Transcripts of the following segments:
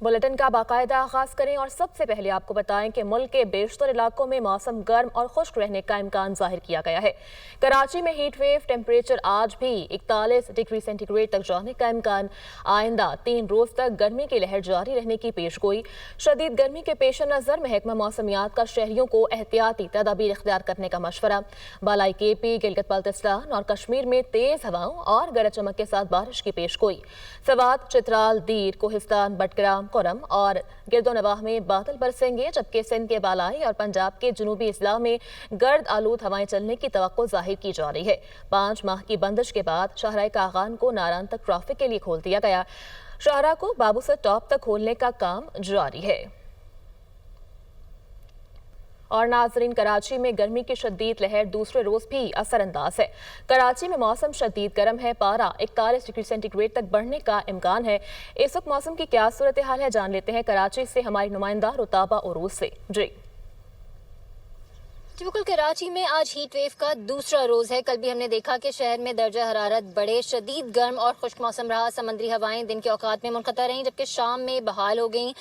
Bulletin का बाकायदा आगाज करें और सबसे पहले आपको बताएं कि मुल्क के बेशतर इलाकों में मौसम गर्म और खुश्क रहने का इम्कान जाहिर किया गया है। कराची में हीट वेव टेम्परेचर आज भी 41 डिग्री सेंटीग्रेड तक जाने का इम्कान। आइंदा 3 रोज तक गर्मी की लहर जारी रहने की पेशगोई। शदीद गर्मी के पेश नज़र महकमा मौसमियात का शहरियों को एहतियाती तदाबीर इख्तियार करने का मशवरा। बालाई केपी, गिलगित बल्तिस्तान और कश्मीर में तेज हवाओं और गरज चमक के साथ बारिश की पेशगोई। सवात, चित्राल, दीर, कोहिस्तान, बटग्राम, कुरम और गिरदोनवाह में बादल बरसेंगे, जबकि सिंध के बालाई और पंजाब के जनूबी अजला में गर्द आलूद हवाएं चलने की तवक्को जाहिर की जा रही है। 5 माह की बंदिश के बाद शाहराह कागान को नारान तक ट्रैफिक के लिए खोल दिया गया। शाहराह को बाबू से टॉप तक खोलने का काम जारी है। और नाजरीन, कराची में गर्मी की शदीद लहर दूसरे रोज भी असरअंदाज है। कराची में मौसम शदीद गर्म है। पारा 41 डिग्री सेंटीग्रेड तक बढ़ने का इम्कान है। इस वक्त मौसम की क्या सूरत हाल है, जान लेते हैं कराची से हमारी नुमाइंदा रुताबा उरूज से। जी बिल्कुल, कराची में आज हीट वेव का दूसरा रोज है। कल भी हमने देखा कि शहर में दर्जा हरारत बड़े शदीद गर्म और खुश्क मौसम रहा। समंदरी हवाएं दिन के औकात में मुनक़ता रहीं, जबकि शाम में बहाल हो गई।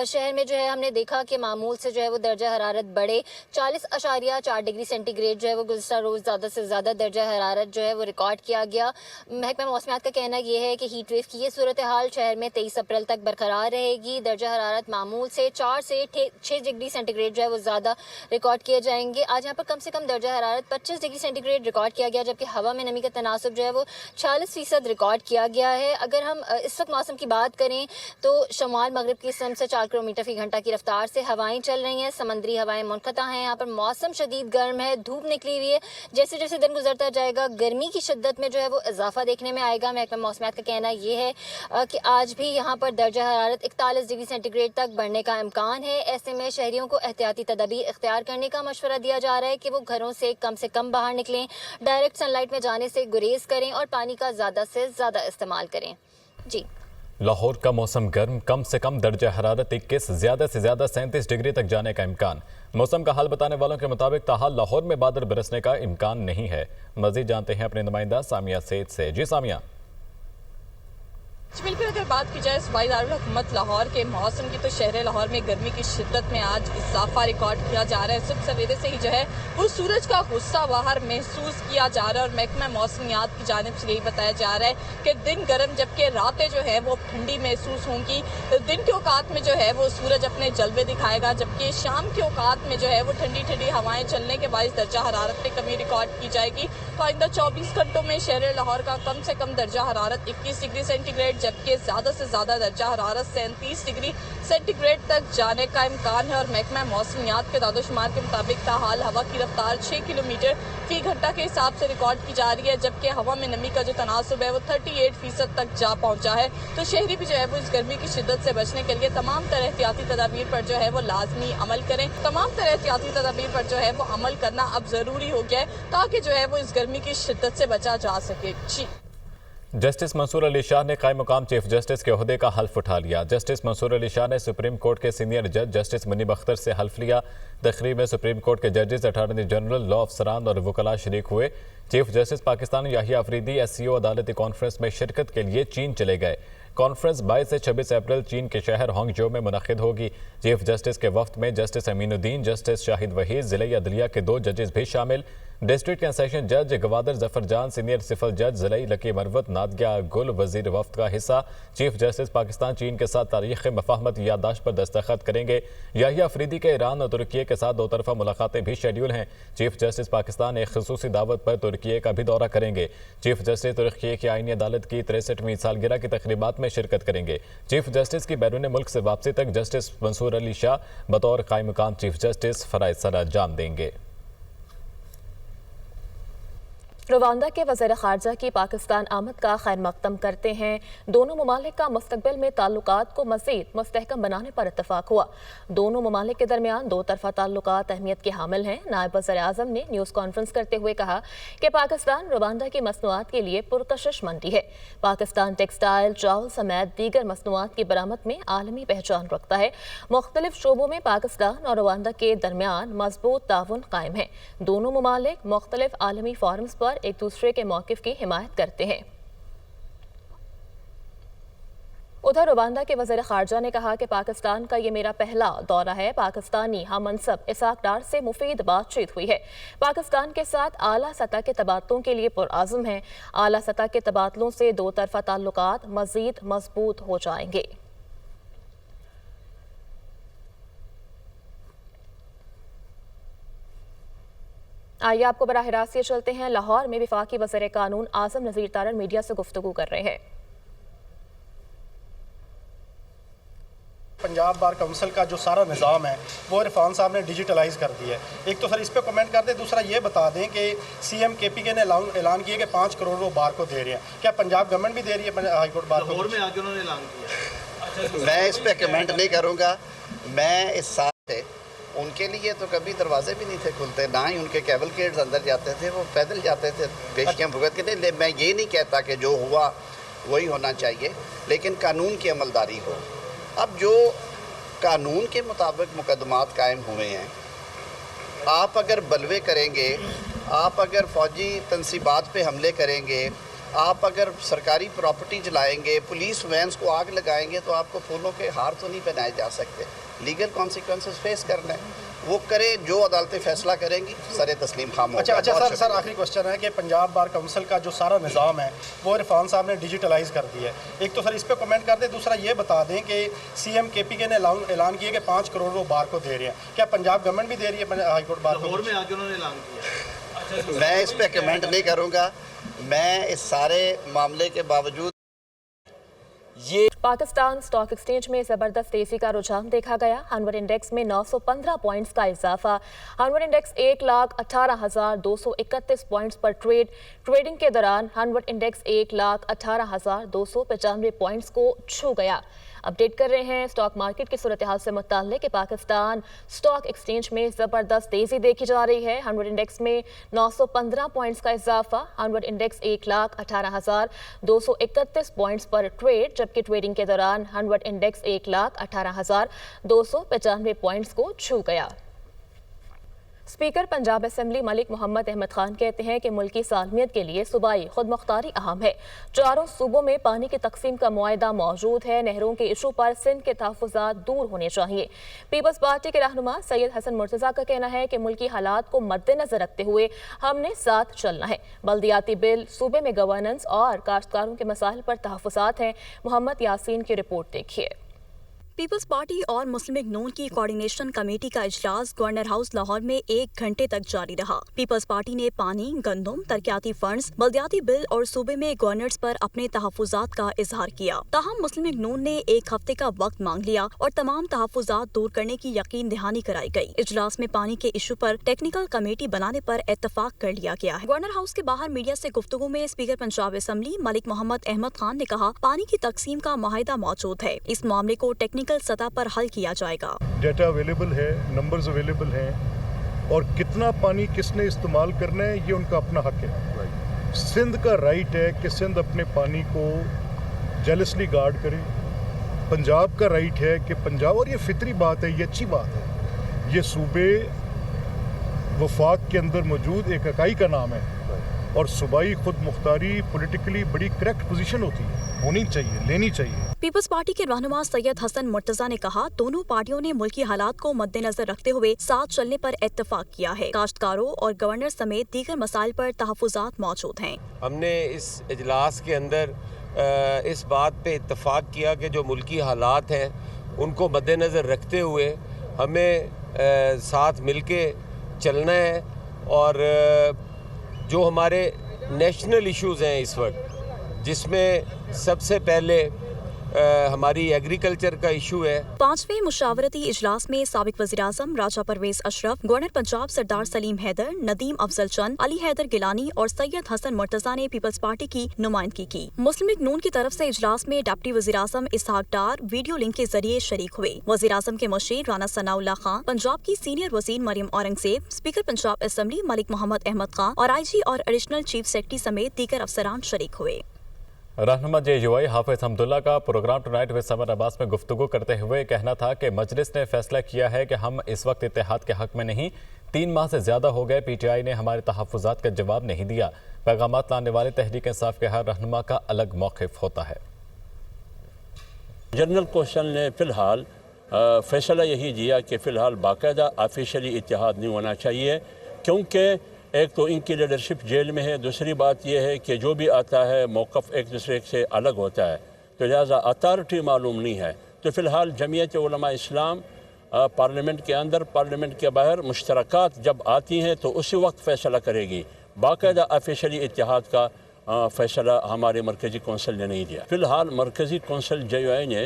शहर में जो है हमने देखा कि मामूल से जो है वो दर्जा हरारत बड़े 40.4 डिग्री सेंटीग्रेड जो है वो गुज़श्ता रोज़ ज़्यादा से ज़्यादा दर्जा हरारत जो है वो रिकॉर्ड किया गया। महकमा मौसमियात का कहना यह है कि हीट वेव की ये सूरत हाल शहर में 23 अप्रैल तक बरकरार रहेगी। दर्जा हरारत मामूल से 4 से 6 डिग्री सेंटीग्रेड जो है वो ज़्यादा रिकॉर्ड किए जाएंगे। आज यहाँ पर कम से कम दर्जा हरारत 25 डिग्री सेंटीग्रेड रिकॉर्ड किया गया, जबकि हवा में नमी का तनासब जो है वो 46% रिकॉर्ड किया गया है। अगर हम इस वक्त मौसम की बात करें तो शमाल मगरिब की सिमत से 4 किलोमीटर फी घंटा की रफ्तार से हवाएं चल रही हैं। समंदरी हवाएं मुनक़ता हैं। यहाँ पर मौसम शदीद गर्म है, धूप निकली हुई है। जैसे जैसे दिन गुजरता जाएगा गर्मी की शिद्दत में जो है वो इजाफा देखने में आएगा। महकमा मौसमियात का कहना यह है कि आज भी यहाँ पर दर्जा हरारत 41 डिग्री सेंटीग्रेड तक बढ़ने का इम्कान है। ऐसे में शहरियों को एहतियाती तदाबीर इख्तियार करने का मशवरा दिया जा रहा है कि वो घरों से कम बाहर निकलें, डायरेक्ट सनलाइट में जाने से गुरेज करें और पानी का ज़्यादा से ज़्यादा इस्तेमाल करें। जी, लाहौर का मौसम गर्म, कम से कम दर्जा हरारत 21, ज़्यादा से ज़्यादा 37 डिग्री तक जाने का इम्कान। मौसम का हाल बताने वालों के मुताबिक ताहाल लाहौर में बादल बरसने का इम्कान नहीं है। मज़ीद जानते हैं अपने नुमाइंदा सामिया सेठ से। जी सामिया। बिल्कुल, अगर बात की जाए सूबाई दारुल हुकूमत लाहौर के मौसम की, तो शहर लाहौर में गर्मी की शिद्दत में आज इजाफा रिकॉर्ड किया जा रहा है। सुबह सवेरे से ही जो है वो सूरज का गुस्सा बाहर महसूस किया जा रहा है और महकमा मौसमियात की जानिब से यही बताया जा रहा है कि दिन गर्म जबकि रातें जो है वो ठंडी महसूस होंगी। दिन के औकात में जो है वो सूरज अपने जलवे दिखाएगा, जबकि शाम के औकात में जो है वो ठंडी ठंडी हवाएं चलने के बाद दर्जा हरारत में कमी रिकॉर्ड की जाएगी। तो आइंदा 24 घंटों में शहर लाहौर का कम से कम दर्जा हरारत 21 डिग्री सेंटीग्रेड जबकि ज़्यादा से ज़्यादा दर्जा हरारत 37 डिग्री सेंटीग्रेड तक जाने का इम्कान है। और महकमा मौसमियात के दादोशुमार के मुताबिक ताहाल हवा की रफ्तार 6 किलोमीटर फी घंटा के हिसाब से रिकॉर्ड की जा रही है, जबकि हवा में नमी का जो तनासब है वो 38% तक जा पहुंचा है। तो शहरी भी जो है वो इस गर्मी की शिद्दत से बचने के लिए तमाम तरह एहतियाती तदाबीर पर जो है वो लाजमी अमल करें। तमाम तरह एहतियाती तदाबीर पर जो है वो अमल करना अब ज़रूरी हो गया है ताकि जो है वो इस गर्मी की शिद्दत से बचा जा सके। जी, जस्टिस मंसूर अली शाह ने कायम मुकाम चीफ जस्टिस के ओहदे का हल्फ उठा लिया। जस्टिस मंसूर अली शाह ने सुप्रीम कोर्ट के सीनियर जज जस्टिस मुनीब अख्तर से हल्फ लिया। तकरीब में सुप्रीम कोर्ट के जजेस, अटॉर्नी जनरल, लॉ अफसरान और वकला शरीक हुए। Chief justice Pakistan Yahya Afridi SCO अदालती कॉन्फ्रेंस में शिरकत के लिए चीन चले गए। कॉन्फ्रेंस 22 से 26 अप्रैल चीन के शहर हांगझो में मुनक़िद होगी। चीफ जस्टिस के वफ्द में जस्टिस अमीनुद्दीन, जस्टिस शाहिद वहीद, ज़िले अदलिया के 2 जजेस भी शामिल। डिस्ट्रिक्ट एंड सेशन जज गवादर जफर जान, सीनियर सिविल जज ज़िले लकी मरवत नादिया गुल वजीर वफ्द का हिस्सा। चीफ जस्टिस पाकिस्तान चीन के साथ तारीख़ मफाहमत याददाश्त पर दस्तखत करेंगे। याहिया अफरीदी के ईरान और तुर्की के साथ 2 तरफ़ा मुलाकातें भी शेड्यूल हैं। चीफ जस्टिस पाकिस्तान एक ख़ुसूसी दावत पर तुर्की का भी दौरा करेंगे। चीफ जस्टिस तुर्की की आईनी अदालत की 63वीं सालगिरह की तकरीबात में शिरकत करेंगे। चीफ जस्टिस की बैरून मुल्क से वापसी तक जस्टिस मंसूर अली शाह बतौर कायम मुकाम चीफ जस्टिस फ़राइज़ सर अंजाम देंगे। रवांडा के वज़ीर ख़ारजा की पाकिस्तान आमद का खैर मक़दम करते हैं। दोनों ममालिक का मुस्तक़बिल में ताल्लुकात को मज़ीद मुस्तहकम बनाने पर इत्तफ़ाक़ हुआ। दोनों ममालिक के दरमियान 2 तरफ़ा ताल्लुकात अहमियत के हामिल हैं। नायब वज़ीर आज़म ने न्यूज़ कॉन्फ्रेंस करते हुए कहा कि पाकिस्तान रवांडा की मसनूआत के लिए पुरकशिश मंडी है। पाकिस्तान टेक्सटाइल, चावल समेत दीगर मसनूआत की बरामद में आलमी पहचान रखता है। मुख्तलिफ शोबों में पाकिस्तान और रवांडा के दरमियान मजबूत ताउन कायम है। दोनों ममालिक मुख्तलिफ आलमी फोरम्स पर एक दूसरे के मौक़िफ़ की हिमायत करते हैं। उधर रुवांडा के वज़ीर ख़ारजा ने कहा कि पाकिस्तान का ये मेरा पहला दौरा है। पाकिस्तानी हम मनसब इसहाक डार से मुफीद बातचीत हुई है। पाकिस्तान के साथ आला सतह के तबादलों के लिए पुरआज़म हैं। आला सतह के तबादलों से दो तरफ़ा ताल्लुकात मज़ीद मजबूत हो जाएंगे। आइए आपको बराह रास्त ये चलते हैं। लाहौर में वफाकी वज़ीर कानून आज़म नज़ीर तारड़ मीडिया से गुफ्तगू कर रहे हैं। पंजाब बार काउंसिल का जो सारा निज़ाम है वो इरफान साहब ने डिजिटलाइज़ कर दिया है। एक तो सर इस पे कमेंट कर दें, दूसरा ये बता दें कि सीएम केपीके ने ऐलान किया कि 5 करोड़ वो बार को दे रहे हैं। क्या पंजाब गवर्नमेंट भी दे रही है हाई कोर्ट बार को? लाहौर में आके उन्होंने ऐलान किया। मैं इस पे कमेंट नहीं करूँगा। मैं इस साल से उनके लिए तो कभी दरवाजे भी नहीं थे खुलते, ना ही उनके कैवलकेड्स अंदर जाते थे, वो पैदल जाते थे पेशियाँ भुगत के थे। मैं ये नहीं कहता कि जो हुआ वही होना चाहिए, लेकिन कानून की अमलदारी हो। अब जो कानून के मुताबिक मुकदमात कायम हुए हैं, आप अगर बलवे करेंगे, आप अगर फ़ौजी तनसीबात पे हमले करेंगे, आप अगर सरकारी प्रॉपर्टी जलाएंगे, पुलिस वैन्स को आग लगाएंगे, तो आपको फूलों के हार तो नहीं पहनाए जा सकते। लीगल कॉन्सिक्वेंसेस फेस करना है, वो करे, जो अदालतें फैसला करेंगी सरे तस्लीम खाम होगा। अच्छा सर आखिरी क्वेश्चन है कि पंजाब बार काउंसिल का जो सारा निज़ाम है वो इरफान साहब ने डिजिटलाइज़ कर दिया है। एक तो सर इस पे कमेंट कर दें, दूसरा ये बता दें कि सीएम केपीके ने ऐलान किया कि 5 करोड़ वो बार को दे रहे हैं। क्या पंजाब गवर्नमेंट भी दे रही है हाई कोर्ट बार को? लाहौर में आके उन्होंने ऐलान किया। मैं इस पे कमेंट नहीं करूँगा। मैं इस सारे मामले के बावजूद पाकिस्तान स्टॉक एक्सचेंज में जबरदस्त तेजी का रुझान देखा गया। हनवर इंडेक्स में 915 पॉइंट्स का इजाफा। हनवर इंडेक्स 1,18,231 पॉइंट्स पर ट्रेडिंग के दौरान हनवर इंडेक्स 1,18,295 पॉइंट्स को छू गया। अपडेट कर रहे हैं स्टॉक मार्केट की सूरत हाल से मुताल्लिक कि पाकिस्तान स्टॉक एक्सचेंज में जबरदस्त तेजी देखी जा रही है। हनवर इंडेक्स में 915 पॉइंट्स का इजाफा। हनवर इंडेक्स 1,18,231 पॉइंट्स पर ट्रेड, जबकि ट्रेडिंग के दौरान हनवर इंडेक्स 1,18,295 पॉइंट्स को छू गया। स्पीकर पंजाब असेंबली मलिक मोहम्मद अहमद खान कहते हैं कि मुल्की सालमियत के लिए सूबाई खुद मुख्तारी अहम है। चारों सूबों में पानी की तकसीम का मुआहदा मौजूद है। नहरों के इशू पर सिंध के तहफ़्फ़ुज़ात दूर होने चाहिए। पीपल्स पार्टी के रहनुमा सैयद हसन मुर्तज़ा का कहना है कि मुल्की हालात को मद्देनजर रखते हुए हमने साथ चलना है। बल्दियाती बिल, सूबे में गवर्नेंस और काश्तकारों के मसाइल पर तहफ़्फ़ुज़ात हैं। मोहम्मद यासीन की रिपोर्ट देखिए। पीपल्स पार्टी और मुस्लिम लीग नून की कोऑर्डिनेशन कमेटी का इजलास गवर्नर हाउस लाहौर में 1 घंटे तक जारी रहा। पीपल्स पार्टी ने पानी, गंदम, तरक्याती फंड्स, बल्दियाती बिल और सूबे में गवर्नर्स पर अपने तहफ़्फ़ुज़ात का इजहार किया। ताहम मुस्लिम लीग नून ने 1 हफ्ते का वक्त मांग लिया और तमाम तहफ़्फ़ुज़ात दूर करने की यकीन दहानी कराई गई। इजलास में पानी के इशू पर टेक्निकल कमेटी बनाने पर इत्तफाक कर लिया गया है। गवर्नर हाउस के बाहर मीडिया से गुफ्तगू में स्पीकर पंजाब असेंबली मलिक मोहम्मद अहमद खान ने कहा, पानी की तकसीम का मुआहदा मौजूद है। इस मामले को टेक्निकल सतह पर हल किया जाएगा। डेटा अवेलेबल है, नंबर्स अवेलेबल हैं और कितना पानी किसने इस्तेमाल करना है ये उनका अपना हक है। सिंध का राइट है कि सिंध अपने पानी को जेलसली गार्ड करे। पंजाब का राइट है कि पंजाब, और ये फितरी बात है, ये अच्छी बात है, ये सूबे वफाक के अंदर मौजूद एक इकाई का नाम है और सूबाई खुद मुख्तारी पॉलिटिकली बड़ी करेक्ट पोजीशन होती है, होनी चाहिए, लेनी चाहिए। पीपल्स पार्टी के रहनुमा सैयद हसन मुर्तज़ा ने कहा, दोनों पार्टियों ने मुल्की हालात को मद्देनजर रखते हुए साथ चलने पर इत्तफाक किया है। काश्तकारों और गवर्नर समेत दीगर मसाइल पर तहफ़्फ़ुज़ात मौजूद हैं। हमने इस इजलास के अंदर इस बात पे इत्तफाक किया कि जो मुल्की हालात हैं उनको मद्देनज़र रखते हुए हमें साथ मिलके चलना है और जो हमारे नेशनल इश्यूज़ हैं इस वक्त, जिसमें सबसे पहले हमारी एग्रीकल्चर का इशू है। 5वें मुशावरती इजलास में साबिक वज़ीर-ए-आज़म राजा परवेज अशरफ, गवर्नर पंजाब सरदार सलीम हैदर, नदीम अफजल चंद, अली हैदर गिलानी और सैयद हसन मुर्तज़ा ने पीपल्स पार्टी की नुमाइंदगी की। मुस्लिम लीग नून की तरफ से इजलास में डिप्टी वज़ीर-ए-आज़म इसहाक डार वीडियो लिंक के जरिए शरीक हुए। वज़ीर-ए-आज़म के मुशीर राना सनाउल्लाह खान, पंजाब की सीनियर वज़ीर मरियम औरंगज़ेब, स्पीकर पंजाब असेंबली मलिक मोहम्मद अहमद खान और IG और एडिशनल चीफ सेक्रेटरी समेत दीगर अफसरान शरीक हुए। रहनुमा JUI हाफिज हमदुल्ला का program tonight with Samar Abbas में गुफ्तगू करते हुए कहना था कि मजलिस ने फैसला किया है कि हम इस वक्त इत्तेहाद के हक में नहीं। 3 माह से ज़्यादा हो गए PTI ने हमारे तहफ़्फ़ुज़ात का जवाब नहीं दिया। पैगामात लाने वाले तहरीक इंसाफ के हर रहनुमा का अलग मौक़िफ़ होता है। जनरल कौंसिल ने फ़िलहाल फ़ैसला यही दिया कि फ़िलहाल बाकायदा ऑफिशियली इत्तेहाद नहीं होना चाहिए, क्योंकि एक तो इनकी लीडरशिप जेल में है, दूसरी बात यह है कि जो भी आता है मौक़िफ़ एक दूसरे से अलग होता है, तो लिहाजा अथॉरिटी मालूम नहीं है। तो फ़िलहाल जमीयत उलमा इस्लाम पार्लियामेंट के अंदर पार्लियामेंट के बाहर मुश्तरकात जब आती हैं तो उसी वक्त फ़ैसला करेगी। बाकायदा ऑफिशियली इत्तेहाद का फ़ैसला हमारे मरकज़ी कौंसिल ने नहीं दिया। फ़िलहाल मरकज़ी कौंसिल JUI ने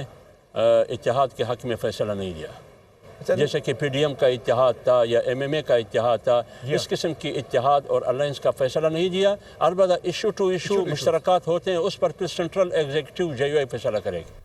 इत्तेहाद के हक़ में फ़ैसला नहीं दिया, जैसे कि PDM का इत्तेहाद था या MMA का इत्तेहाद था। इस किस्म की इत्तेहाद और अलायंस का फ़ैसला नहीं दिया। अलबत्ता इशू टू इशू मुश्तरकात होते हैं, उस पर फिर सेंट्रल एग्जीक्यूटिव JUI फ़ैसला करेगी।